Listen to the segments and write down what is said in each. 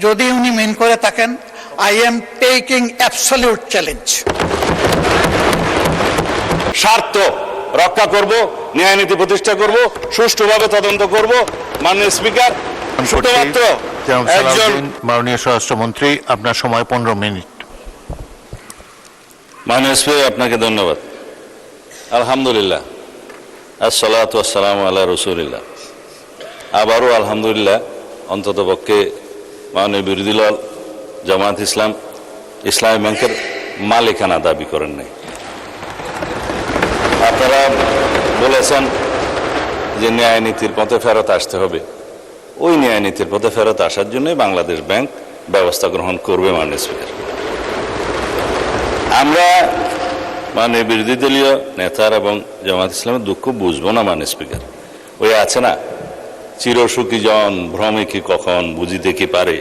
যদি উনি মেন করে থাকেন, I am taking absolute challenge. স্বার্থ রক্ষা করব, ন্যায় নীতি প্রতিষ্ঠা করব, সুষ্ঠুভাবে তদন্ত করব। মাননীয় স্পিকার, শুধুমাত্র একজন মাননীয় স্বরাষ্ট্রমন্ত্রী, আপনার সময় 15 মিনিট। মাননীয় স্পিকার, আপনাকে ধন্যবাদ। আলহামদুলিল্লাহ, আসসালাতু ওয়াসসালামু আলা রাসূলিল্লাহ। আবারও আলহামদুলিল্লাহ, অন্ততপক্ষে মাননীয় বিরোধী দল জামায়াত ইসলাম ইসলামী ব্যাংকের মালিকানা দাবি করেন নাই। আপনারা বলেছেন যে ন্যায় নীতির পথে ফেরত আসতে হবে। ওই ন্যায় নীতির পথে ফেরত আসার জন্য বাংলাদেশ ব্যাংক ব্যবস্থা গ্রহণ করবে। মাননীয় স্পিকার, আমরা মানে বিরোধী দলীয় নেতার এবং জামায়াত ইসলামের দুঃখ বুঝবো না। মাননীয় স্পিকার, ওই আছে না, চিরসুখী জন ভ্রমে কি কখন, বুঝিতে কি পারে,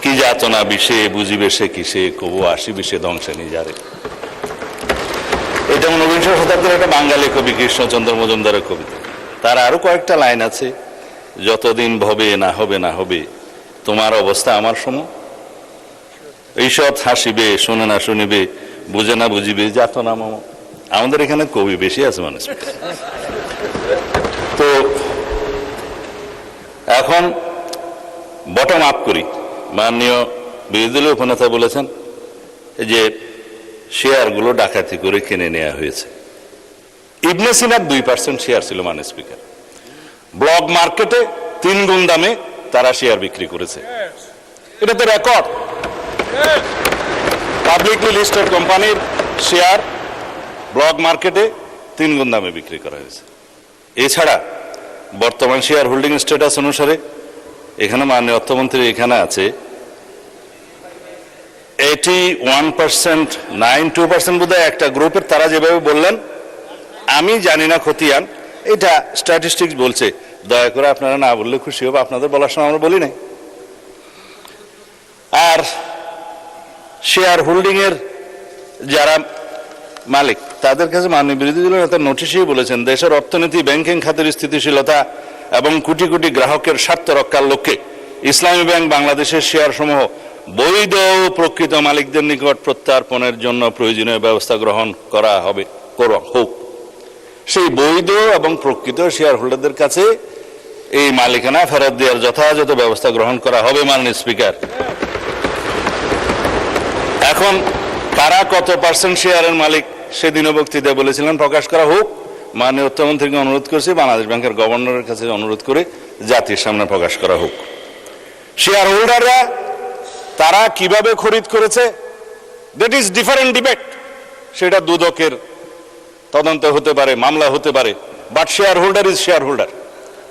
কি যাতনা বিষে, বুঝিবে সে কিসে, কবু আসিবে সে ধ্বংসে নিজারে। এটা 19 শতাব্দীর একটা বাঙালি কবি কৃষ্ণচন্দ্র মজুমদারের কবিতা। তার আরো কয়েকটা লাইন আছে, যতদিন ভবে না হবে না হবে, তোমার অবস্থা আমার সম, ঈষৎ হাসিবে শোনে না শুনিবে, বুঝে না বুঝিবে যাতনা মম। আমাদের এখানে কবি বেশি আছে মানুষ। তো এখন বটম আপ করি। মাননীয় বিরোধী দলীয় উপনেতা বলেছেন যে শেয়ারগুলো ডাকাতি করে কিনে নেওয়া হয়েছে। ইবনে সিনার 2% শেয়ার ছিল। মাননীয় স্পিকার, ব্লক মার্কেটে 3 গুণ দামে তারা শেয়ার বিক্রি করেছে। এটা তো রেকর্ড। পাবলিকলি লিস্টেড কোম্পানির শেয়ার ব্লক মার্কেটে 3 গুণ দামে বিক্রি করা হয়েছে। এছাড়া বর্তমান শেয়ার হোল্ডিং স্ট্যাটাস অনুসারে এখানে মাননীয় অর্থমন্ত্রী এখানে আছে 81%, 92% বোধহয় একটা গ্রুপের। তারা যেভাবে বললেন, আমি জানি না খতিয়ান, এটা স্ট্যাটিস্টিক্স বলছে। দয়া করে আপনারা না বললে খুশি হবে, আপনাদের বলার সময় আমরা বলি নাই। আর শেয়ার হোল্ডিং এর যারা মালিক, তাদের কাছে মাননীয় বিরোধী দলের নেতা নোটিশেই বলেছেন, দেশের অর্থনীতি, ব্যাংকিং খাতের স্থিতিশীলতা এবং কোটি কোটি গ্রাহকের স্বার্থ রক্ষার লক্ষ্যে ইসলামী ব্যাংক বাংলাদেশের শেয়ার সমূহ বৈধ প্রকৃত মালিকদের নিকট প্রত্যার্পণের জন্য প্রয়োজনীয় ব্যবস্থা গ্রহণ করা হবে, হোক। সেই বৈধ এবং প্রকৃত শেয়ার হোল্ডারদের কাছে এই মালিকানা ফেরত দেওয়ার যথাযথ ব্যবস্থা গ্রহণ করা হবে। মাননীয় স্পিকার, এখন কারা কত পার্সেন্ট শেয়ারের মালিক সেদিনও বক্তৃতায় বলেছিলেন, প্রকাশ করা হোক। মাননীয় অর্থমন্ত্রীকে অনুরোধ করছি, বাংলাদেশ ব্যাংকের গভর্নরের কাছে অনুরোধ করে জাতির সামনে প্রকাশ করা হোক। শেয়ার হোল্ডাররা তারা কিভাবে খরিদ করেছে, দ্যাট ইজ ডিফারেন্ট ডিবেট। সেটা দুদকের তদন্ত হতে পারে, মামলা হতে পারে, but share holder is share holder.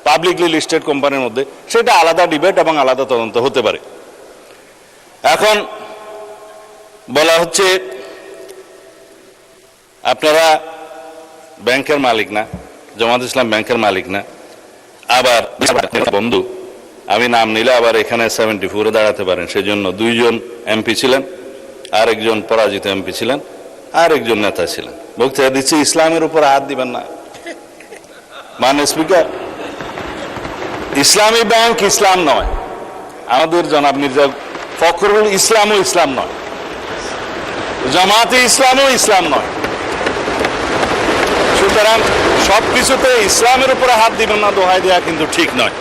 Publicly listed কোম্পানির মধ্যে সেটা আলাদা ডিবেট এবং আলাদা তদন্ত হতে পারে। এখন বলা হচ্ছে আপনারা ব্যাংকের মালিক না, জামায়াত ইসলাম ব্যাংকের মালিক না। আবার বন্ধু, আমি নাম নিলে আবার এখানে 74-এ দাঁড়াতে পারেন, সেজন্য 2 জন এমপি ছিলেন, আরেকজন পরাজিত এমপি ছিলেন, আরেকজন নেতা ছিলেন। বক্তৃতা দিচ্ছি, ইসলামের উপর হাত দিবেন না। মাননীয় স্পিকার, ইসলামী ব্যাংক ইসলাম নয়, আমাদের জনাব মির্জা ফখরুল ইসলামও ইসলাম নয়, জামায়াতে ইসলামও ইসলাম নয়। সুতরাং সবকিছুতে ইসলামের উপরে হাত দিবেন না দোহাই দেওয়া কিন্তু ঠিক নয়।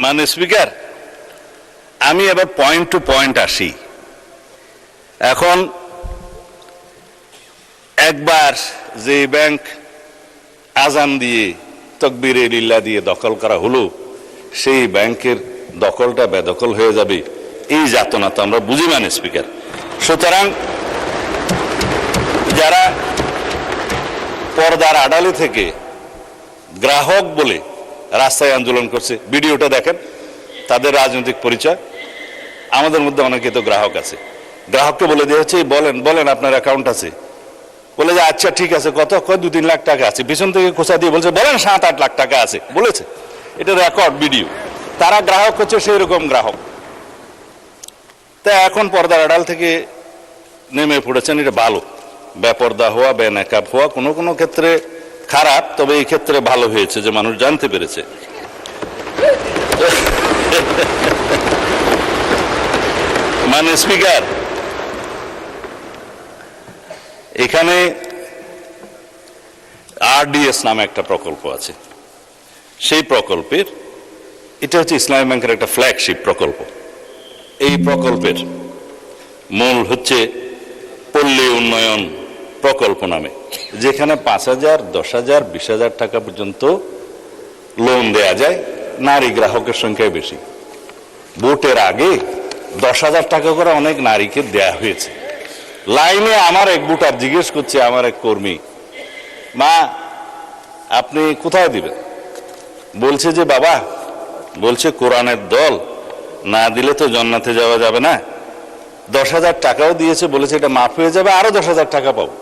মাননীয় স্পিকার, আমি এবার পয়েন্ট টু পয়েন্ট আসি। এখন একবার যে ব্যাংক আজান দিয়ে তকবীরে লিল্লাহ দিয়ে দখল করা হলো, সেই ব্যাংকের দখলটা বেদখল হয়ে যাবে, এই যাতনা তো আমরা বুঝি। মাননীয় স্পিকার, সুতরাং যারা পর্দার আড়ালে থেকে গ্রাহক বলে রাস্তায় আন্দোলন করছে, ভিডিওটা দেখেন, তাদের রাজনৈতিক পরিচয়। আমাদের মধ্যে অনেকে তো গ্রাহক আছে, গ্রাহককে বলে দিয়ে হচ্ছে বলেন বলেন আপনার অ্যাকাউন্ট আছে, বলে যে আচ্ছা ঠিক আছে, কত, 2-3 লাখ টাকা আছে, পিছন থেকে খোঁচা দিয়ে বলছে বলেন 7-8 লাখ টাকা আছে, বলেছে। এটা রেকর্ড ভিডিও। তারা গ্রাহক হচ্ছে সেই রকম গ্রাহক। তা এখন পর্দার আড়াল থেকে নেমে পড়েছেন, এটা ভালো। বেপর্দা হওয়া, বেনাকাব হওয়া কোনো কোনো ক্ষেত্রে খারাপ, তবে এই ক্ষেত্রে ভালো হয়েছে যে মানুষ জানতে পেরেছে। মাননীয় স্পিকার, এখানে আরডিএস নামে একটা প্রকল্প আছে। সেই প্রকল্পের এটা হচ্ছে ইসলামী ব্যাংকের একটা ফ্ল্যাগশিপ প্রকল্প। এই প্রকল্পের মূল হচ্ছে পল্লী উন্নয়ন প্রকল্প নামে, যেখানে 5,000, 10,000, 20,000 টাকা পর্যন্ত লোন দেয়া যায়। নারী গ্রাহকের সংখ্যাই বেশি। ভোটের আগে 10,000 টাকা করে অনেক নারীকে দেয়া হয়েছে। লাইনে আমার এক ভোটার জিজ্ঞেস করছে, আমার এক কর্মী, মা আপনি কোথায় দিবেন? বলছে যে বাবা, বলছে কোরআনের দল না দিলে তো জান্নাতে যাওয়া যাবে না। 10,000 টাকাও দিয়েছে, বলেছে এটা মাফ হয়ে যাবে, আরো 10,000 টাকা পাবো।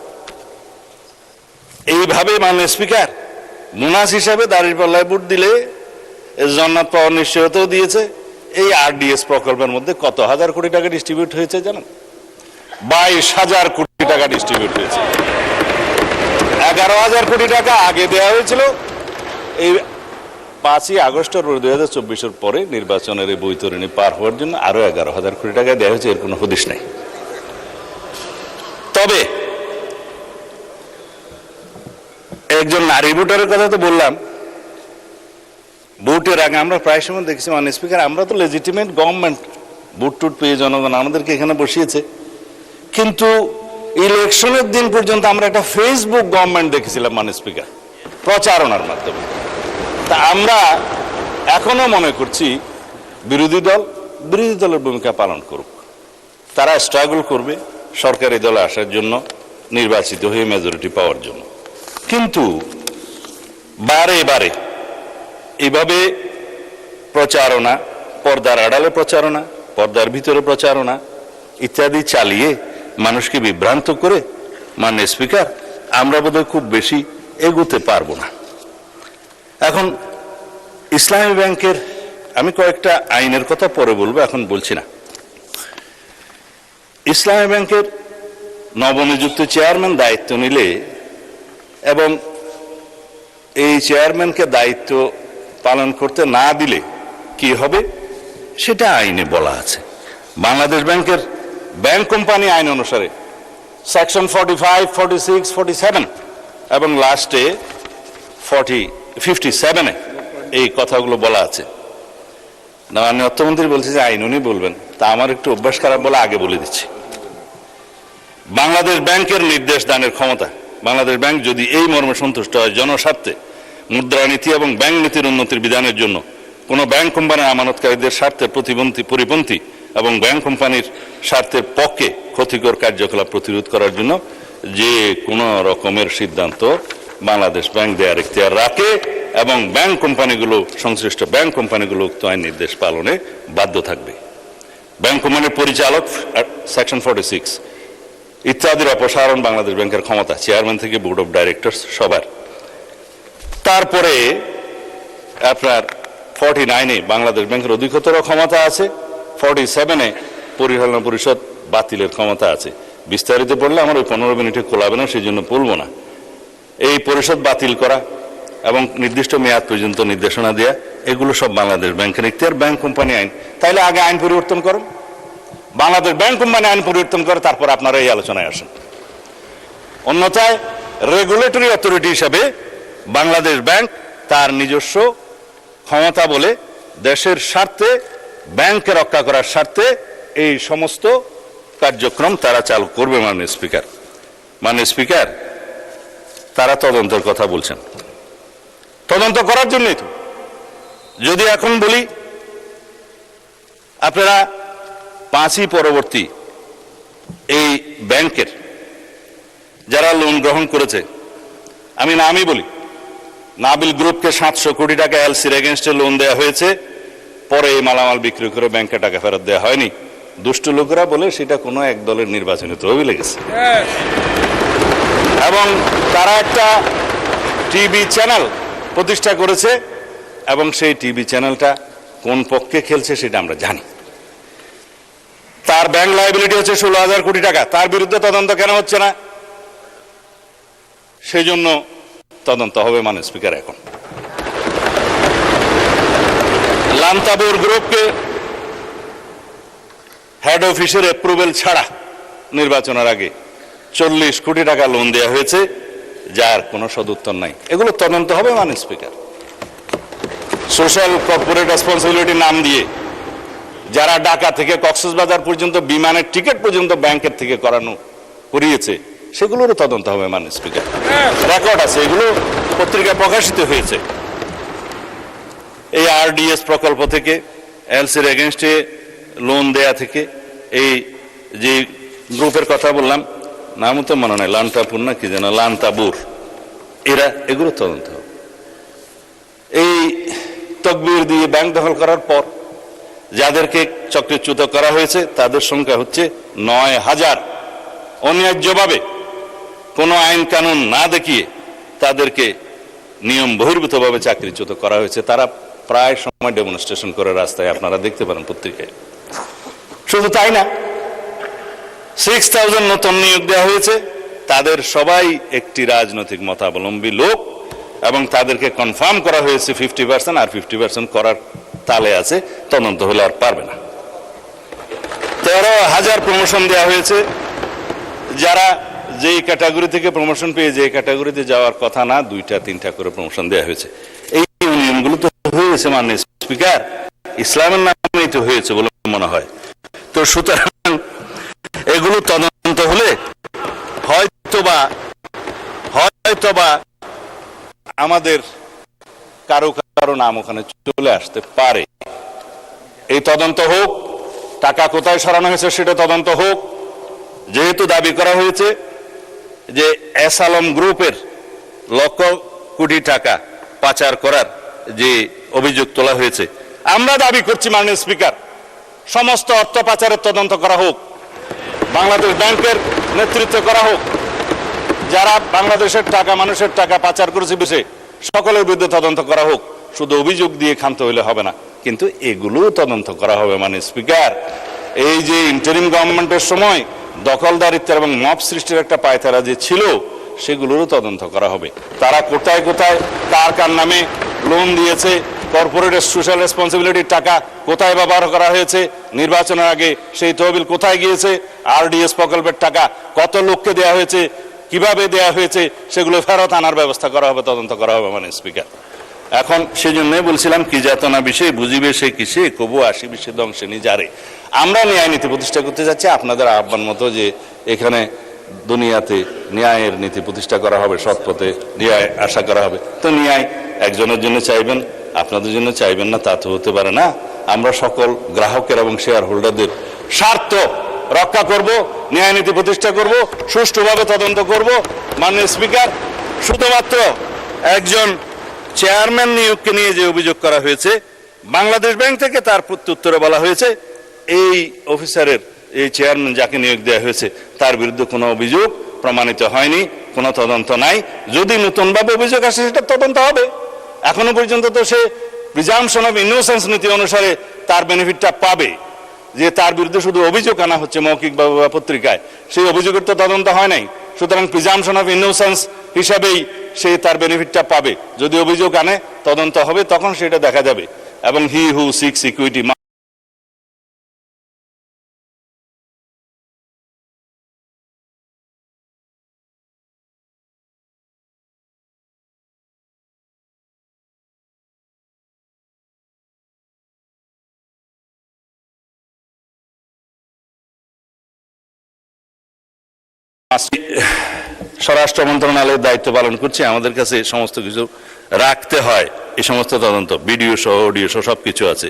এইভাবে মাননীয় স্পিকার বোনাস হিসাবে দাঁড়িপাল্লায় ভোট দিলে জান্নাত পাওয়ার নিশ্চয়তাও দিয়েছে। এই আরডিএস প্রকল্পের মধ্যে কত হাজার কোটি টাকা ডিস্ট্রিবিউট হয়েছে জানেন? 22,000 কোটি টাকা ডিস্ট্রিবিউট হয়েছে। 11,000 কোটি টাকা আগে দেওয়া হয়েছিল। এই 5ই আগস্ট 2024-এর পরে নির্বাচনের এই বৈতরণী পার হওয়ার জন্য আরো 11,000 কোটি টাকা দেওয়া হয়েছে। এর কোনো হদিশ নাই। তবে একজন নারী ভোটারের কথা তো বললাম। ভোটের আগে আমরা প্রায় সময় দেখছি মাননীয় স্পিকার, আমরা তো লেজিটিমেট গভর্নমেন্ট, ভোট টুট পেয়ে জনগণ আমাদেরকে এখানে বসিয়েছে, কিন্তু ইলেকশনের দিন পর্যন্ত আমরা একটা ফেসবুক গভর্নমেন্ট দেখেছিলাম মাননীয় স্পিকার, প্রচারণার মাধ্যমে। তা আমরা এখনো মনে করছি বিরোধী দলের ভূমিকা পালন করুক। তারা স্ট্রাগল করবে সরকারি দলে আসার জন্য, নির্বাচিত হয়ে মেজরিটি পাওয়ার জন্য। কিন্তু বারে বারে এইভাবে প্রচারণা, পর্দার আড়ালে প্রচারণা, পর্দার ভিতরে প্রচারণা ইত্যাদি চালিয়ে মানুষকে বিভ্রান্ত করে মাননীয় স্পিকার আমরা বোধহয় খুব বেশি এগোতে পারবো না। এখন ইসলামী ব্যাংকের আমি কয়েকটা আইনের কথা পরে বলবো, এখন বলছি না। ইসলামী ব্যাংকের নবনিযুক্ত চেয়ারম্যান দায়িত্ব নিলে এবং এই চেয়ারম্যানকে দায়িত্ব পালন করতে না দিলে কি হবে সেটা আইনে বলা আছে। বাংলাদেশ ব্যাংকের ব্যাংক কোম্পানি আইন অনুসারে সেকশন 45, 46, 47 এবং লাস্টে 57-এ এই কথাগুলো বলা আছে। মাননীয় অর্থমন্ত্রী বলছে যে আইন উনি বলবেন, তা আমার একটু অভ্যাস খারাপ বলে আগে বলে দিচ্ছি। বাংলাদেশ ব্যাংকের নির্দেশ দানের ক্ষমতা, বাংলাদেশ ব্যাংক যদি এই মর্মে সন্তুষ্ট হয় জনস্বার্থে মুদ্রানীতি এবং ব্যাংক নীতির উন্নতির বিধানের জন্য কোন ব্যাংক কোম্পানির আমানতকারীদের স্বার্থের পরিপন্থী এবং ব্যাংক কোম্পানির স্বার্থের পক্ষে ক্ষতিকর কার্যকলাপ প্রতিরোধ করার জন্য যে কোনো রকমের সিদ্ধান্ত বাংলাদেশ ব্যাংক দেওয়ার এখতিয়ার রাখে এবং ব্যাংক কোম্পানিগুলো, সংশ্লিষ্ট ব্যাংক কোম্পানিগুলো উক্ত আইন নির্দেশ পালনে বাধ্য থাকবে। ব্যাংক কোম্পানির পরিচালক সেকশন 46 ইত্যাদির অপসারণ বাংলাদেশ ব্যাংকের ক্ষমতা, চেয়ারম্যান থেকে বোর্ড অফ ডাইরেক্টরস সবার। তারপরে আপনার 49-এ বাংলাদেশ ব্যাংকের অধিকতর ক্ষমতা আছে, 47-এ পরিচালনা পরিষদ বাতিলের ক্ষমতা আছে। বিস্তারিত পড়লে আমার ওই 15 মিনিটে খোলাবে না, সেই জন্য বলবো না। এই পরিষদ বাতিল করা এবং নির্দিষ্ট মেয়াদ পর্যন্ত নির্দেশনা দেয়া, এগুলো সব বাংলাদেশ ব্যাংকের এখতিয়ার, ব্যাংক কোম্পানি আইন। তাইলে আগে আইন পরিবর্তন করুন, বাংলাদেশ ব্যাংক কোম্পানি আইন পরিবর্তন করে তারপর আপনারা এই আলোচনায় আসেন। অন্যথায় রেগুলেটরি অথরিটি হিসাবে বাংলাদেশ ব্যাংক তার নিজস্ব ক্ষমতা বলে দেশের স্বার্থে, ব্যাংকে রক্ষা করার স্বার্থে এই সমস্ত কার্যক্রম তারা চালু করবে। মাননীয় স্পিকার, তারা তদন্তের কথা বলছেন, তদন্ত করার জন্যই তো। যদি এখন বলি আপনারা 5ই পরবর্তী এই ব্যাংকের যারা লোন গ্রহণ করেছে, আমি নামই বলি, নাবিল গ্রুপকে 700 কোটি টাকা এলসির এগেনস্টে লোন দেওয়া হয়েছে, পরে এই মালামাল বিক্রি করে ব্যাংকে টাকা ফেরত দেওয়া হয়নি। দুষ্ট লোকেরা বলে সেটা কোনো এক দলের নির্বাচনী তহবিলে লেগেছে। এবং তারা একটা টিভি চ্যানেল প্রতিষ্ঠা করেছে এবং সেই টিভি চ্যানেলটা কোন পক্ষে খেলছে সেটা আমরা জানি। তার ব্যাংক লায়াবিলিটি হচ্ছে 16,000 কোটি টাকা। তার বিরুদ্ধে তদন্ত কেন হচ্ছে না? সেই জন্য তদন্ত হবে মাননীয় স্পিকার। এখন লান্তাবুর গ্রুপকে হেড অফিসের অ্যাপ্রুভেল ছাড়া নির্বাচনের আগে 40 কোটি টাকা লোন দেওয়া হয়েছে, যার কোনো সদুত্তর নাই। এগুলো তদন্ত হবে মাননীয় স্পিকার। সোশ্যাল কর্পোরেট রেসপন্সিবিলিটি নাম দিয়ে যারা ঢাকা থেকে কক্সবাজার পর্যন্ত বিমানের টিকিট পর্যন্ত ব্যাংকের থেকে করিয়েছে, সেগুলোরও তদন্ত হবে মাননীয় স্পিকার। রেকর্ড আছে, এগুলো পত্রিকায় প্রকাশিত হয়েছে। এই আরডিএস প্রকল্প থেকে, এলসির এগেনস্টে লোন দেয়া থেকে, এই যে গ্রুপের কথা বললাম, নামও তো মনে নেই, লান্তাপুর না কি যেন, লান্তাবুর, এগুলো তদন্ত হবে। এই তকবির দিয়ে ব্যাংক দখল করার পর যাদেরকে চক্রচ্যুত করা হয়েছে তাদের সংখ্যা হচ্ছে 9,000। অন্যায্যভাবে কোনো আইন কানুন না দেখিয়ে তাদেরকে নিয়ম বহির্ভূতভাবে চাকরিচ্যুত করা হয়েছে। তারা প্রায় সময় ডেমনস্ট্রেশন করে রাস্তায়, আপনারা দেখতে পারেন পত্রিকায়। শুধু তাই না, 6,000 নতুন নিয়োগ দেওয়া হয়েছে, তাদের সবাই একটি রাজনৈতিক মতাবলম্বী লোক, এবং তাদেরকে কনফার্ম করা হয়েছে 50%, আর 50% করার তালে আছে, তদন্ত হলে আর পারবে না। 13,000 প্রমোশন দেওয়া হয়েছে, যারা যেই ক্যাটাগরি থেকে প্রমোশন পেয়ে যে ক্যাটাগরিতে যাওয়ার কথা না, 2টা-3টা করে প্রমোশন দেওয়া হয়েছে। এই নিয়মগুলো তো হয়েছে মাননীয় স্পিকার, ইসলামের নামেই তো হয়েছে বলে মনে হয়। তো সুতরাং এগুলো তদন্ত হলে হয়তোবা আমাদের কারো কারো নাম ওখানে চলে আসতে পারে। এই তদন্ত হোক, টাকা কোথায় সরানো হয়েছে সেটা তদন্ত হোক। যেহেতু দাবি করা হয়েছে যে এস আলম গ্রুপের লক্ষ কোটি টাকা পাচার করার যে অভিযোগ তোলা হয়েছে, আমরা দাবি করছি মাননীয় স্পিকার, সমস্ত অর্থ পাচারের তদন্ত করা হোক, বাংলাদেশ ব্যাংকের নেতৃত্ব করা হোক, যারা বাংলাদেশের টাকা, মানুষের টাকা পাচার করেছে বিষয়ে সকলের বিরুদ্ধে তদন্ত করা হোক। শুধু অভিযোগ দিয়ে ক্ষান্ত হইলে হবে না, কিন্তু এগুলো তদন্ত করা হবে মাননীয় স্পিকার। এই যে ইন্টারিম গভর্নমেন্টের সময় দখলদারিত্বের এবং মব সৃষ্টির একটা পায়তারা যে ছিল, সেগুলোরও তদন্ত করা হবে। তারা কোথায় কোথায় কার কার নামে লোন দিয়েছে, কর্পোরেট সোশ্যাল রেসপন্সিবিলিটির টাকা কোথায় ব্যবহার করা হয়েছে, নির্বাচনের আগে সেই তহবিল কোথায় গিয়েছে, আরডিএস প্রকল্পের টাকা কত লোককে দেওয়া হয়েছে, কিভাবে দেওয়া হয়েছে, সেগুলো ফেরত আনার ব্যবস্থা করা হবে, তদন্ত করা হবে মাননীয় স্পিকার। এখন সেজন্য বলছিলাম, কি যাতনা বিষয়ে বুঝিবে সে কিসে, কবু আসিবে সে ধ্বংসে নিজারে। আমরা ন্যায় নীতি প্রতিষ্ঠা করতে যাচ্ছি, আপনাদের আহ্বান মতো যে এখানে দুনিয়াতে ন্যায়ের নীতি প্রতিষ্ঠা করা হবে, সৎ পথে ন্যায় আশা করা হবে। তো ন্যায় একজনের জন্য চাইবেন, আপনাদের জন্য চাইবেন না, তা তো হতে পারে না। আমরা সকল গ্রাহকের এবং শেয়ার হোল্ডারদের স্বার্থ রক্ষা করব, ন্যায় নীতি প্রতিষ্ঠা করব, সুষ্ঠুভাবে তদন্ত করব। মাননীয় স্পিকার, শুধুমাত্র একজন চেয়ারম্যান নিয়োগকে নিয়ে যে অভিযোগ করা হয়েছে বাংলাদেশ ব্যাংক থেকে, তার প্রত্যুত্তরে বলা হয়েছে এই অফিসারের, এই চেয়ারম্যান যাকে নিয়োগ দেওয়া হয়েছে তার বিরুদ্ধে কোনো অভিযোগ প্রমাণিত হয়নি, কোনো তদন্ত নাই। যদি নতুনভাবে অভিযোগ আসে সেটা তদন্ত হবে। এখনো পর্যন্ত তো সে প্রিজাম্পশন অফ ইনোসেন্স নীতি অনুসারে তার বেনিফিটটা পাবে, যে তার বিরুদ্ধে শুধু অভিযোগ আনা হচ্ছে মৌখিকভাবে বা পত্রিকায়, সেই অভিযোগের তো তদন্ত হয় নাই। সুতরাং প্রিজাম্পশন অফ ইনোসেন্স হিসাবেই সে তার বেনিফিটটা পাবে। যদি অভিযোগ আনে, তদন্ত হবে, তখন সেটা দেখা যাবে। এবং হি হু সিক্স ইকুইটি স্বরাষ্ট্র মন্ত্রণালয়ের দায়িত্ব পালন করছে, আমাদের কাছে সমস্ত কিছু রাখতে হয়। এই সমস্ত তদন্ত ভিডিও সহ অডিও সহ সবকিছু আছে।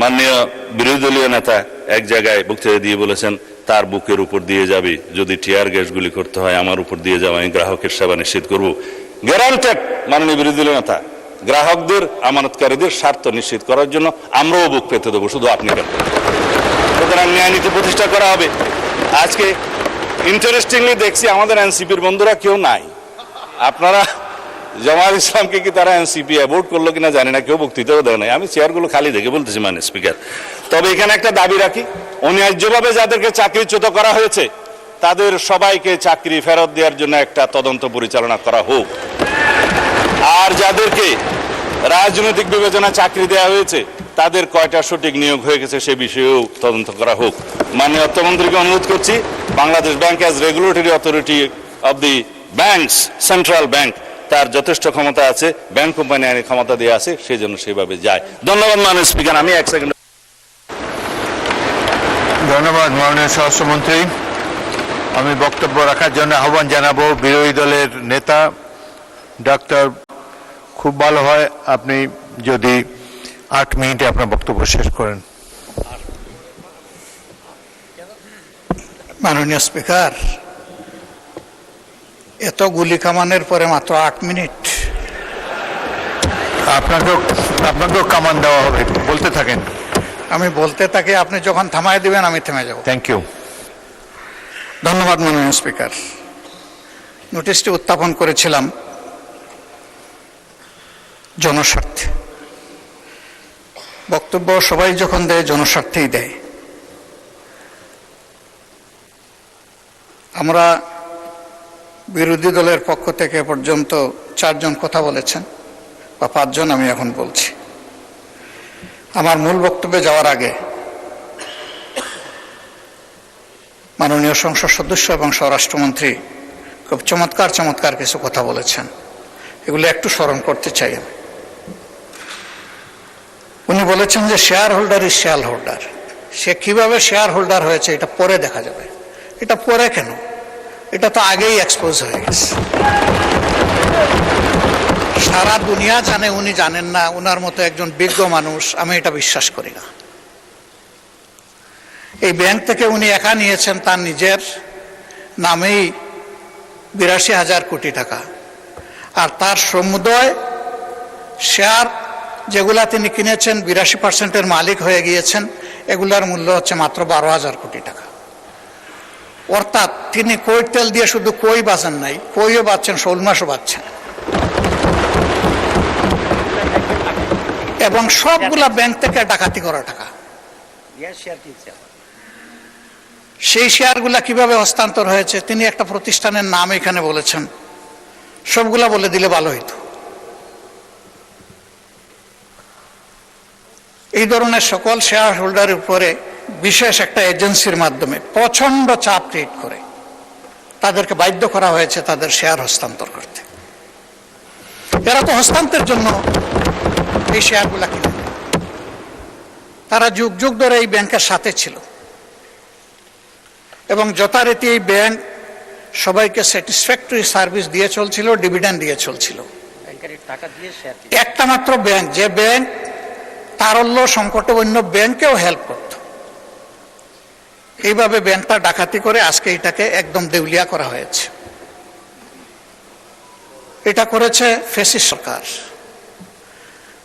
মাননীয় বিরোধী দলীয় নেতা এক জায়গায় বক্তৃতা দিয়ে বলেছেন, তার বুকের উপর দিয়ে যাবে যদি টিয়ার গ্যাস গুলি করতে হয়, আমার উপর দিয়ে যাবে, আমি গ্রাহকের সেবা নিশ্চিত করবো। গ্যারান্টেড মাননীয় বিরোধী দলীয় নেতা, গ্রাহকদের, আমানতকারীদের স্বার্থ নিশ্চিত করার জন্য আমরাও বুক পেতে দেবো, শুধু আপনি কেন। সুতরাং ন্যায় নীতি প্রতিষ্ঠা করা হবে। আজকে ইন্টারেস্টিংলি দেখছি আমাদের এনসিপির বন্ধুরা কেউ নাই। আপনারা জামায়াত ইসলামকে কি তারা এনসিপি অ্যাভোট করলো কিনা জানি না, কেউ বক্তৃতাও দেয় নাই। আমি চেয়ারগুলো খালি দেখে বলতেছি মাননীয় স্পিকার। তবে এখানে একটা দাবি রাখি, অন্যায্যভাবে যাদেরকে চাকরিচ্যুত করা হয়েছে তাদের সবাইকে চাকরি ফেরত দেওয়ার জন্য একটা তদন্ত পরিচালনা করা হোক। আর যাদেরকে রাজনৈতিক বিবেচনা চাকরি দেওয়া হয়েছে তাদের কয়টা সঠিক নিয়োগ হয়ে গেছে সে বিষয়েও তদন্ত করা হোক। মাননীয় অর্থমন্ত্রীকে অনুরোধ করছি, Bangladesh bank as regulatory authority of the banks, central bank, তার যথেষ্ট ক্ষমতা আছে, ব্যাংক কোম্পানি আইনের ক্ষমতা দেওয়া আছে, সেই জন্য সেভাবে যায়। ধন্যবাদ মাননীয় স্পিকার। আমি 1 সেকেন্ড। ধন্যবাদ মাননীয় স্বরাষ্ট্রমন্ত্রী। আমি বক্তব্য রাখার জন্য আহ্বান জানাবো বিরোধী দলের নেতা ডাক্তার, খুব ভালো হয় আপনি যদি 8 মিনিটে আপনার বক্তব্য শেষ করেন। মাননীয় স্পিকার, এত গুলি কামানের পরে মাত্র 8 মিনিট? আপনাকেও কামান দেওয়া হবে, বলতে থাকেন। আমি বলতে থাকি, আপনি যখন থামায় দিবেন আমি থেমে যাব। Thank you. ধন্যবাদ মাননীয় স্পিকার। নোটিশটি উত্থাপন করেছিলাম জনস্বার্থে। বক্তব্য সবাই যখন দেয় জনস্বার্থেই দেয়। আমরা বিরোধী দলের পক্ষ থেকে পর্যন্ত 4 জন কথা বলেছেন, বা 5 জন আমি এখন বলছি। আমার মূল বক্তব্যে যাওয়ার আগে মাননীয় সংসদ সদস্য এবং স্বরাষ্ট্রমন্ত্রী খুব চমৎকার কিছু কথা বলেছেন, এগুলো একটু স্মরণ করতে চাই আমি। উনি বলেছেন যে shareholder is shareholder. সে কিভাবে শেয়ার হোল্ডার হয়েছে এটা পরে দেখা যাবে। এটা পরে কেন? এটা তো আগেই এক্সপোজ হয়ে গেছে। সারা দুনিয়া জানে, উনি জানেন না। উনার মতো একজন বিজ্ঞ মানুষ, আমি এটা বিশ্বাস করি না। এই ব্যাংক থেকে উনি একা নিয়েছেন তার নিজের নামেই 82,000 কোটি টাকা, আর তার সমুদয় শেয়ার যেগুলা তিনি কিনেছেন 82% মালিক হয়ে গিয়েছেন, এগুলার মূল্য হচ্ছে মাত্র 12,000 কোটি টাকা। অর্থাৎ তিনি কইর তেল দিয়ে শুধু কই বাঁচেন নাই, কইও বাঁচছেন, শোল মাছও বাঁচছেন, এবং সবগুলা ব্যাংক থেকে ডাকাতি করা টাকা। সেই শেয়ারগুলা কিভাবে হস্তান্তর হয়েছে তিনি একটা প্রতিষ্ঠানের নাম এখানে বলেছেন, সবগুলা বলে দিলে ভালো হইতো। এই ধরনের সকল শেয়ার হোল্ডারের উপরে বিশেষ একটা এজেন্সির মাধ্যমে প্রচন্ড চাপ ক্রিয়েট করে তাদেরকে বাধ্য করা হয়েছে তাদের শেয়ার হস্তান্তর করতে। এরা তো হস্তান্তরের জন্য এই শেয়ারগুলা কিনে, তারা যুগ যুগ ধরে এই ব্যাংকের সাথে ছিল এবং যথারীতি এই ব্যাংক সবাইকে স্যাটিসফ্যাক্টরি সার্ভিস দিয়ে চলছিল, ডিভিডেন্ড দিয়ে চলছিল। একটা মাত্র ব্যাংক, যে ব্যাংক তারল্য সংকটে অন্য ব্যাংকেও হেল্প করত, এইভাবে ব্যাংকটা ডাকাতি করে আজকে এটাকে একদম দেউলিয়া করা হয়েছে। এটা করেছে ফ্যাসিস্ট সরকার।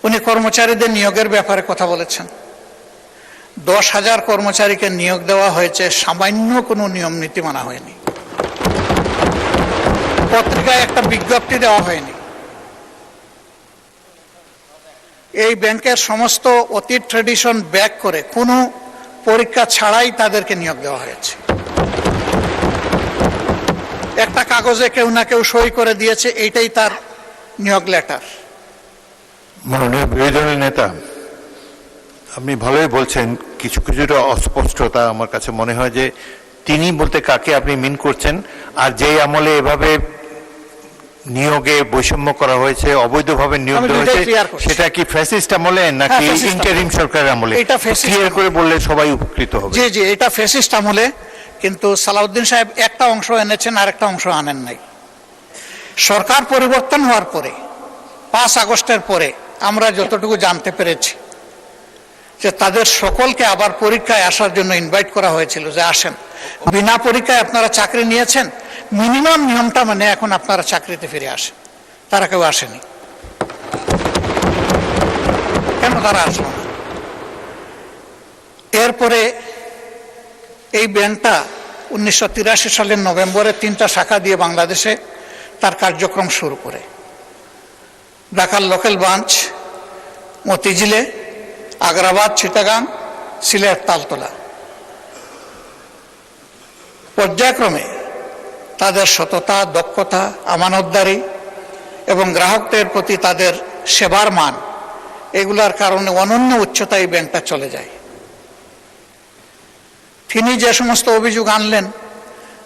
উনি কর্মচারীদের নিয়োগের ব্যাপারে কথা বলেছেন। 10,000 কর্মচারীকে নিয়োগ দেওয়া হয়েছে, সামান্য কোনো নিয়ম নীতি মানা হয়নি, পত্রিকায় একটা বিজ্ঞপ্তি দেওয়া হয়নি। এই ব্যাংকের সমস্ত অতীত ট্রেডিশন ব্যাক করে কোনো পরীক্ষা ছাড়াই তাদেরকে নিয়োগ দেওয়া হয়েছে। একটা কাগজে কেউ না কেউ সই করে দিয়েছে, এইটাই তার নিয়োগ লেটার। মাননীয় বিরোধী দলের নেতা, আপনি ভালোই বলছেন, কিছুটা অস্পষ্টতা আমার কাছে মনে হয় যে তিনি বলতে কাকে আপনি মিন করছেন, আর যেই আমলে এভাবে নিয়োগে বৈষম্য করা হয়েছে, অবৈধভাবে নিয়োগ দেওয়া হয়েছে, সেটা কি ফ্যাসিস্ট আমলে নাকি ইন্টারিম সরকারের আমলে? এটা ফ্যাসিস্ট। ক্লিয়ার করে বললে সবাই উপকৃত হবে। জি জি, এটা ফ্যাসিস্ট আমলে, কিন্তু সালাউদ্দিন সাহেব একটা অংশ এনেছেন আর একটা অংশ আনেন নাই। সরকার পরিবর্তন হওয়ার পরে 5 আগস্টের পরে আমরা যতটুকু জানতে পেরেছি যে তাদের সকলকে আবার পরীক্ষায় আসার জন্য ইনভাইট করা হয়েছিল, যে আসেন, বিনা পরীক্ষায় আপনারা চাকরি নিয়েছেন, মিনিমাম নিয়মটা মানে এখন আপনারা চাকরিতে ফিরে আসেন। তারা কেউ আসেনি। কেন তারা আসলো না? এরপরে এই ব্যাংকটা 1983 সালের নভেম্বরে 3টা শাখা দিয়ে বাংলাদেশে তার কার্যক্রম শুরু করে। ঢাকার লোকাল ব্রাঞ্চ মতিঝিলে, আগ্রাবাদ, চিটাগাং, সিলেট, তালতলা। পর্যায়ক্রমে তাদের সততা, দক্ষতা, আমানতদারি এবং গ্রাহকদের প্রতি তাদের সেবার মান, এগুলার কারণে অনন্য উচ্চতায় এই ব্যাংকটা চলে যায়। তিনি যে সমস্ত অভিযোগ আনলেন,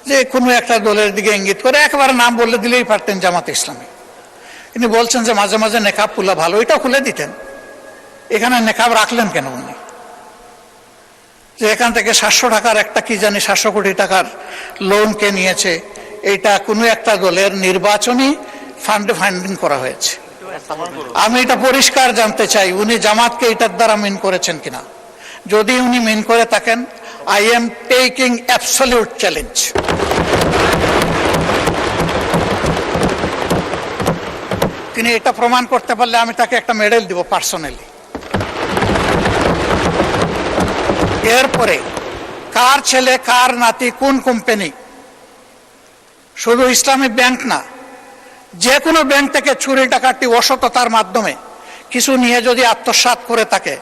যে কোনো একটা দলের দিকে ইঙ্গিত করে, একেবারে নাম বলে দিলেই পারতেন জামাত ইসলামী। তিনি বলছেন যে মাঝে মাঝে নেকাব খুলা ভালো, এটাও খুলে দিতেন, এখানে নেকাব রাখলেন কেন উনি? যে এখান থেকে 700 টাকার একটা কি জানি 700 কোটি টাকার লোন কে নিয়েছে, এইটা কোনো একটা দলের নির্বাচনী ফান্ডিং করা হয়েছে। আমি এটা পরিষ্কার জানতে চাই, উনি জামাতকে এটার দ্বারা মিন করেছেন কিনা। যদি উনি মিন করে থাকেন, I am taking absolute challenge. তিনি এটা প্রমাণ করতে পারলে আমি তাকে একটা মেডেল দিব পার্সোনালি। এরপরে কার ছেলে কার নাতি কোন কোম্পানি, শুধু ইসলামী ব্যাংক না, যে কোনো ব্যাংক থেকে চুরি ডাকাতি অসততার মাধ্যমে কিছু নিয়ে যদি আত্মসাৎ করে থাকে,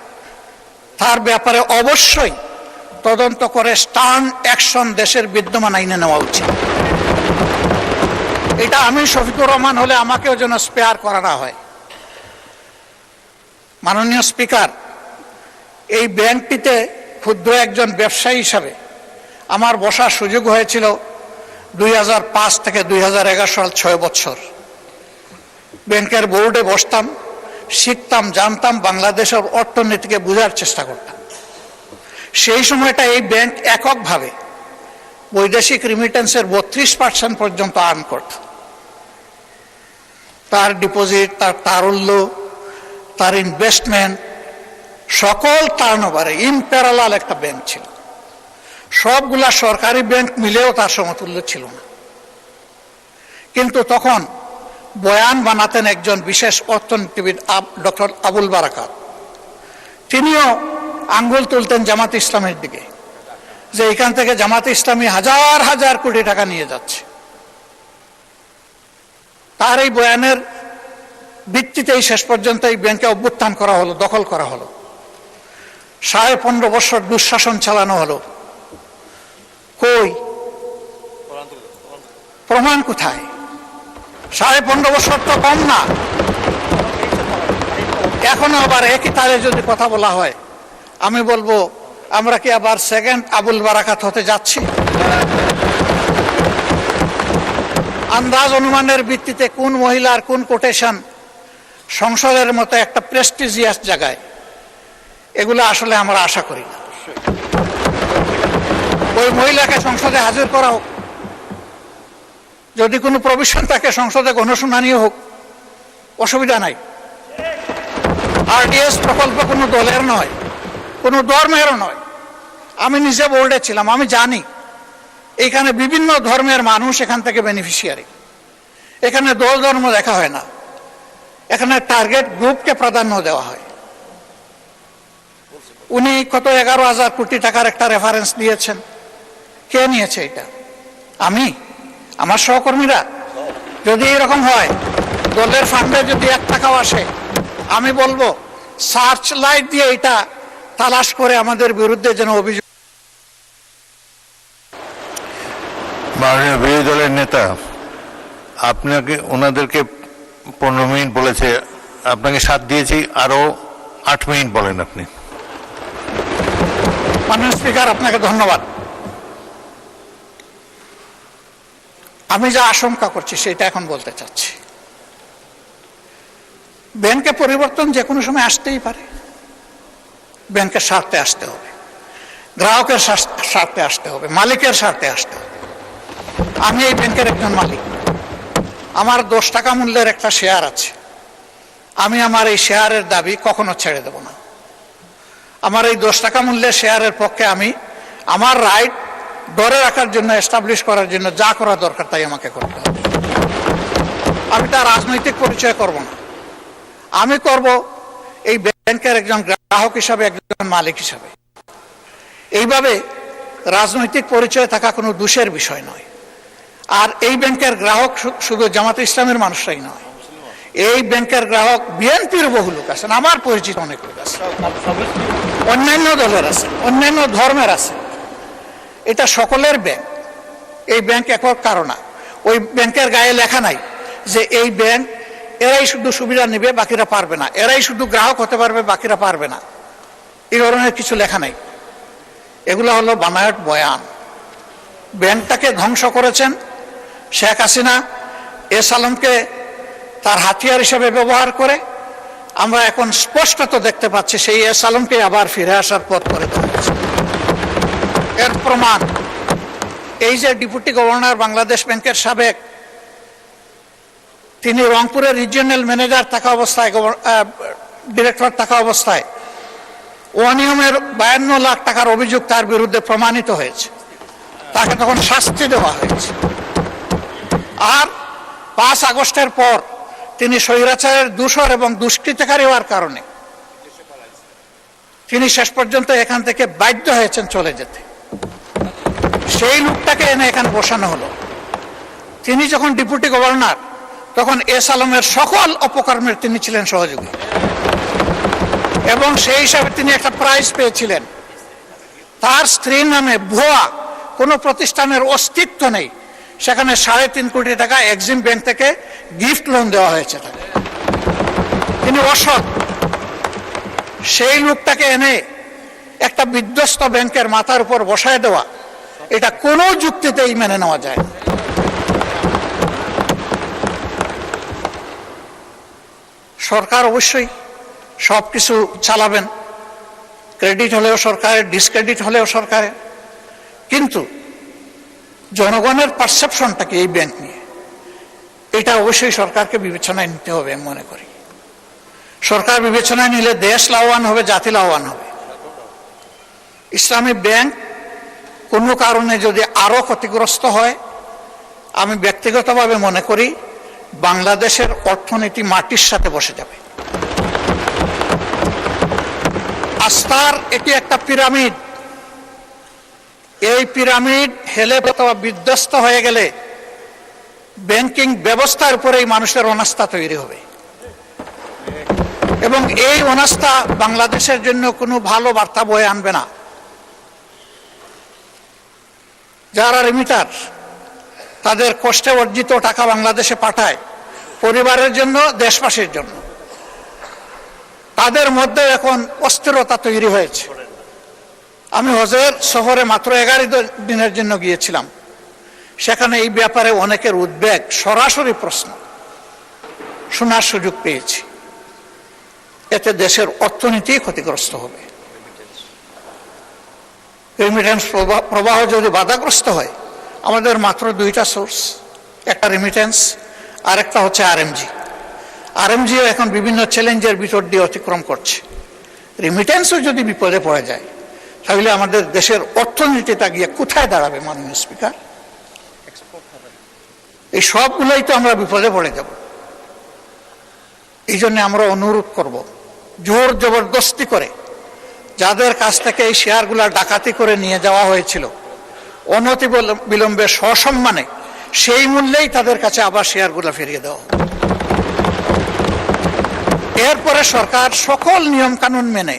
তার ব্যাপারে অবশ্যই তদন্ত করে স্টার্ন অ্যাকশন দেশের বিদ্যমান আইনে নেওয়া উচিত। এটা আমি শফিকুর রহমান হলে আমাকেও যেন স্পেয়ার করা না হয়। মাননীয় স্পিকার, এই ব্যাংকটিতে ক্ষুদ্র একজন ব্যবসায়ী হিসাবে আমার বসার সুযোগ হয়েছিল 2005 থেকে 2011 সাল, 6 বছর। ব্যাংকের বোর্ডে বসতাম, শিখতাম, জানতাম, বাংলাদেশের অর্থনীতিকে বোঝার চেষ্টা করতাম। সেই সময়টা এই ব্যাংক এককভাবে বৈদেশিক রিমিটেন্সের 32% পর্যন্ত আর্ন করত। তার ডিপোজিট, তার তারল্য, তার ইনভেস্টমেন্ট, সকল টার্নওভারে ইনপ্যারালাল একটা ব্যাংক ছিল। সবগুলা সরকারি ব্যাংক মিলেও তার সমতুল্য ছিল না। কিন্তু তখন বয়ান বানাতেন একজন বিশেষ অর্থনীতিবিদ, ডক্টর আবুল বারাকাত। তিনিও আঙ্গুল তুলতেন জামাত ইসলামের দিকে, যে এখান থেকে জামাত ইসলামী হাজার হাজার কোটি টাকা নিয়ে যাচ্ছে। তার এই বয়ানের ভিত্তিতেই শেষ পর্যন্ত এই ব্যাংকে অভ্যুত্থান করা হলো, দখল করা হলো, 15.5 বছর দুঃশাসন চালানো হলো। কই প্রমাণ কোথায়? 15.5 বছর তো কম না। এখনো আবার একই তালে যদি কথা বলা হয়, আমি বলবো আমরা কি আবার সেকেন্ড আবুল বারাকাত হতে যাচ্ছি? আন্দাজ অনুমানের ভিত্তিতে কোন মহিলার কোন কোটেশন সংসদের মতো একটা প্রেস্টিজিয়াস জায়গায়, এগুলো আসলে আমরা আশা করি না। ওই মহিলাকে সংসদে হাজির করা হোক, যদি কোনো প্রভিশন থাকে সংসদে গণশুনানিও হোক, অসুবিধা নাই। আরডিএস প্রকল্প কোনো দলের নয়, কোনো ধর্মেরও নয়। আমি নিজে বোর্ডে ছিলাম, আমি জানি এখানে বিভিন্ন ধর্মের মানুষ এখান থেকে বেনিফিশিয়ারি। এখানে দল ধর্ম দেখা হয় না, এখানে টার্গেট গ্রুপকে প্রাধান্য দেওয়া হয়। উনি কত 11,000 কোটি টাকার একটা রেফারেন্স দিয়েছেন। কে নিয়েছে এটা? আমি, আমার সহকর্মীরা? যদি এরকম হয়, দলের ফান্ডে যদি 1 টাকাও আসে, আমি বলবো সার্চ লাইট দিয়ে এটা তালাশ করে আমাদের বিরুদ্ধে যেন অভিযোগ। মাননীয় বিরোধী দলের নেতা, আপনাকে ওনাদেরকে 15 মিনিট বলেছে, আপনাকে 7 দিয়েছি, আরো 8 মিনিট বলেন আপনি। মাননীয় স্পিকার, আপনাকে ধন্যবাদ। আমি যা আশঙ্কা করছি সেটা এখন বলতে চাচ্ছি। ব্যাংকে পরিবর্তন যে কোনো সময় আসতেই পারে। ব্যাংকের স্বার্থে আসতে হবে, গ্রাহকের স্বার্থে আসতে হবে, মালিকের স্বার্থে আসতে হবে। আমি এই ব্যাংকের একজন মালিক, আমার 10 টাকা মূল্যের একটা শেয়ার আছে। আমি আমার এই শেয়ারের দাবি কখনো ছেড়ে দেব না। আমার এই 10 টাকা মূল্যের শেয়ারের পক্ষে আমি আমার রাইট ধরে রাখার জন্য, এস্টাবলিশ করার জন্য যা করা দরকার তাই আমাকে করতে হবে। আমি তার রাজনৈতিক পরিচয় করব না, আমি করব এই ব্যাংকের একজন গ্রাহক হিসাবে, একজন মালিক হিসাবে। এইভাবে রাজনৈতিক পরিচয় থাকা কোনো দোষের বিষয় নয়। আর এই ব্যাংকের গ্রাহক শুধু জামাত ইসলামের মানুষরাই নয়, এই ব্যাংকের গ্রাহক বিএনপির বহু লোক আছেন, আমার পরিচিত অনেক লোক আছে, অন্যান্য দলের আছে, অন্যান্য ধর্মের আছে। এটা সকলের ব্যাংক। এই ব্যাংক একক কারণ না। ওই ব্যাংকের গায়ে লেখা নাই যে এই ব্যাংক এরাই শুধু সুবিধা নেবে, বাকিরা পারবে না, এরাই শুধু গ্রাহক হতে পারবে, বাকিরা পারবে না, এই ধরনের কিছু লেখা নেই। এগুলো হলো বানায়ট বয়ান। ব্যাংকটাকে ধ্বংস করেছেন শেখ হাসিনা এস আলমকে তার হাতিয়ার হিসেবে ব্যবহার করে। আমরা এখন স্পষ্টত দেখতে পাচ্ছি সেই এস আলমকে আবার ফিরে আসার পথ করে দেওয়া হয়েছে। এর প্রমাণ এই যে ডেপুটি গভর্নর বাংলাদেশ ব্যাংকের সাবেক, তিনি রংপুরের রিজিওনাল ম্যানেজার থাকা অবস্থায়, ডিরেক্টর থাকা অবস্থায় অনিয়মের 52 লাখ টাকার অভিযোগ তার বিরুদ্ধে প্রমাণিত হয়েছে, তাকে তখন শাস্তি দেওয়া হয়েছে। আর 5 আগস্টের পর তিনি স্বৈরাচারের দূষর এবং দুষ্কৃতকারী হওয়ার কারণে তিনি শেষ পর্যন্ত এখান থেকে বাধ্য হয়েছেন চলে যেতে। সেই লোকটাকে এনে এখানে বসানো হলো। তিনি যখন ডেপুটি গভর্নর, তখন এস আলমের সকল অপকর্মের তিনি ছিলেন সহযোগী, এবং সেই হিসাবে তিনি একটা প্রাইজ পেয়েছিলেন। তার স্ত্রীর নামে ভুয়া কোনো প্রতিষ্ঠানের অস্তিত্ব নেই, সেখানে 3.5 কোটি টাকা এক্সিম ব্যাংক থেকে গিফট লোন দেওয়া হয়েছে তাকে। তিনি অসৎ। সেই লোকটাকে এনে একটা বিধ্বস্ত ব্যাংকের মাথার উপর বসায় দেওয়া, এটা কোনো যুক্তিতেই মেনে নেওয়া যায় না। সরকার অবশ্যই সবকিছু চালাবেন, ক্রেডিট হলেও সরকারের, ডিসক্রেডিট হলেও সরকারের, কিন্তু জনগণের পারসেপশনটা কি এই ব্যাংক নিয়ে, এটা অবশ্যই সরকারকে বিবেচনায় নিতে হবে আমি মনে করি। সরকার বিবেচনায় নিলে দেশ লাভবান হবে, জাতি লাভবান হবে। ইসলামী ব্যাংক কোনো কারণে যদি আরো ক্ষতিগ্রস্ত হয়, আমি ব্যক্তিগতভাবে মনে করি বাংলাদেশের অর্থনীতি মাটির সাথে বসে যাবে। আস্থার এটি একটা পিরামিড। এই পিরামিড হেলে অথবা বিধ্বস্ত হয়ে গেলে ব্যাংকিং ব্যবস্থার উপরেই মানুষের অনাস্থা তৈরি হবে, এবং এই অনাস্থা বাংলাদেশের জন্য কোনো ভালো বার্তা বয়ে আনবে না। যারা রিমিটার, তাদের কষ্টে অর্জিত টাকা বাংলাদেশে পাঠায় পরিবারের জন্য, দেশবাসীর জন্য, তাদের মধ্যে এখন অস্থিরতা তৈরি হয়েছে। আমি হজের সফরে মাত্র 11 দিনের জন্য গিয়েছিলাম। সেখানে এই ব্যাপারে অনেকের উদ্বেগ, সরাসরি প্রশ্ন শোনার সুযোগ পেয়েছি। এতে দেশের অর্থনীতি ক্ষতিগ্রস্ত হবে। রেমিটেন্স প্রবাহ যদি বাধাগ্রস্ত হয়, আমাদের মাত্র 2টা সোর্স, একটা রেমিটেন্স, আরেকটা হচ্ছে আরএমজি। আরএমজিও এখন বিভিন্ন চ্যালেঞ্জের ভিতর দিয়ে অতিক্রম করছে। রেমিটেন্সও যদি বিপদে পড়ে যায়, তাহলে আমাদের দেশের অর্থনীতিটা গিয়ে কোথায় দাঁড়াবে মাননীয় স্পিকার? এই সবগুলোই তো আমরা বিপদে পড়ে যাব। এই জন্য আমরা অনুরোধ করব, জোর জবরদস্তি করে যাদের কাছ থেকে এই শেয়ারগুলা ডাকাতি করে নিয়ে যাওয়া হয়েছিল, অনতি বিলম্বে সসম্মানে সেই মূল্যেই তাদের কাছে আবার শেয়ারগুলা ফিরিয়ে দেওয়া। এরপরে সরকার সকল নিয়ম কানুন মেনে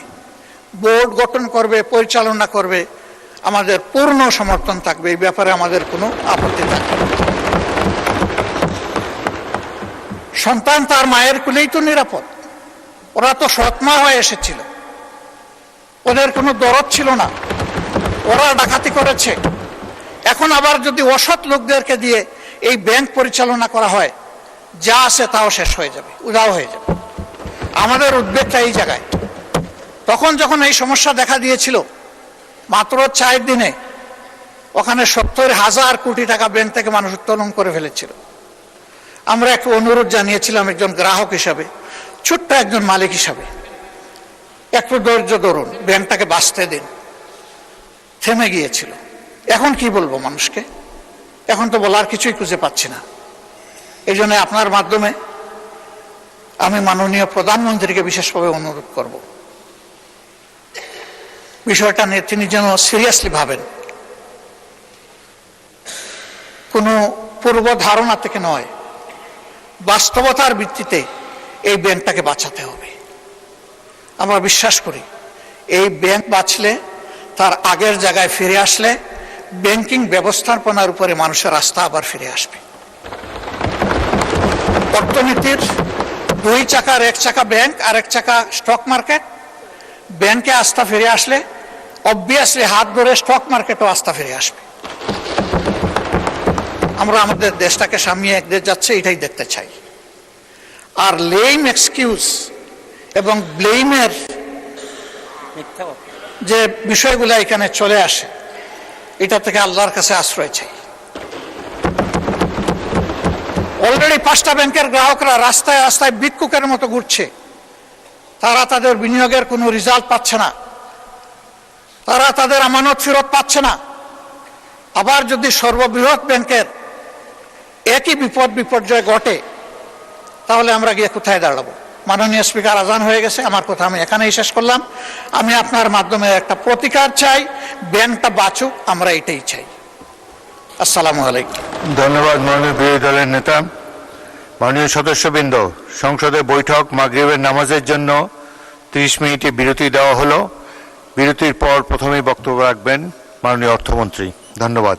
বোর্ড গঠন করবে, পরিচালনা করবে, আমাদের পূর্ণ সমর্থন থাকবে। এই ব্যাপারে আমাদের কোনো আপত্তি থাকবে না। সন্তান তার মায়ের কুলেই তো নিরাপদ। ওরা তো সৎমা হয়ে এসেছিল, ওদের কোনো দরদ ছিল না, ওরা ডাকাতি করেছে। এখন আবার যদি অসৎ লোকদেরকে দিয়ে এই ব্যাংক পরিচালনা করা হয়, যা আছে তাও শেষ হয়ে যাবে, উধাও হয়ে যাবে। আমাদের উদ্বেগটা এই জায়গায়। তখন যখন এই সমস্যা দেখা দিয়েছিল, মাত্র 4 দিনে ওখানে 70,000 কোটি টাকা ব্যাংক থেকে মানুষ উত্তোলন করে ফেলেছিল। আমরা একটু অনুরোধ জানিয়েছিলাম একজন গ্রাহক হিসাবে, ছোট্ট একজন মালিক হিসাবে, একটু ধৈর্য ধরুন, ব্যাংকটাকে বাঁচতে দিন। থেমে গিয়েছিল। এখন কি বলবো মানুষকে? এখন তো বলার কিছুই খুঁজে পাচ্ছি না। এই জন্য আপনার মাধ্যমে আমি মাননীয় প্রধানমন্ত্রীকে বিশেষভাবে অনুরোধ করব, বিষয়টা নিয়ে তিনি যেন সিরিয়াসলি ভাবেন। কোনো পূর্ব ধারণা থেকে নয়, বাস্তবতার ভিত্তিতে এই ব্যাংকটাকে বাঁচাতে হবে। আমরা বিশ্বাস করি এই ব্যাংক বাঁচলে, তার আগের জায়গায় ফিরে আসলে, ব্যাংকিং ব্যবস্থাপনার উপরে মানুষের আস্থা আবার ফিরে আসবে। অর্থনীতির দুই চাকার এক চাকা ব্যাংক আর এক চাকা স্টক মার্কেট, ব্যাংকে আস্থা ফিরে আসলে অবভিয়াসলি হাত ধরে স্টক মার্কেটও আস্থা ফিরে আসবে। আমরা আমাদের দেশটাকে সামনে একদিকে যাচ্ছে এটাই দেখতে চাই। আর লেম এক্সকিউজ এবং ব্লেমের যে বিষয়গুলো এখানে চলে আসে, এটা থেকে আল্লাহর কাছে আশ্রয় চাই। অলরেডি 5টা ব্যাংকের গ্রাহকরা রাস্তায় রাস্তায় ভিক্ষুকের মতো ঘুরছে। তারা তাদের বিনিয়োগের কোনো রেজাল্ট পাচ্ছে না, তারা তাদের আমানত ফেরত পাচ্ছে না। আবার যদি সর্ববৃহৎ ব্যাংকের একই বিপর্যয় ঘটে, তাহলে আমরা গিয়ে কোথায় দাঁড়াবো? মাননীয় স্পিকার, আজান হয়ে গেছে, আমার কথা আমি এখানেই শেষ করলাম। আমি আপনার মাধ্যমে একটা প্রতিকার চাই, ব্যাংকটা বাঁচুক, আমরা এটাই চাই। আসসালামু আলাইকুম। ধন্যবাদ মাননীয় বিরোধী দলের নেতা। মাননীয় সদস্যবৃন্দ, সংসদে বৈঠক মাগরিবের নামাজের জন্য 30 মিনিটে বিরতি দেওয়া হলো। বিরতির পর প্রথমেই বক্তব্য রাখবেন মাননীয় অর্থমন্ত্রী। ধন্যবাদ।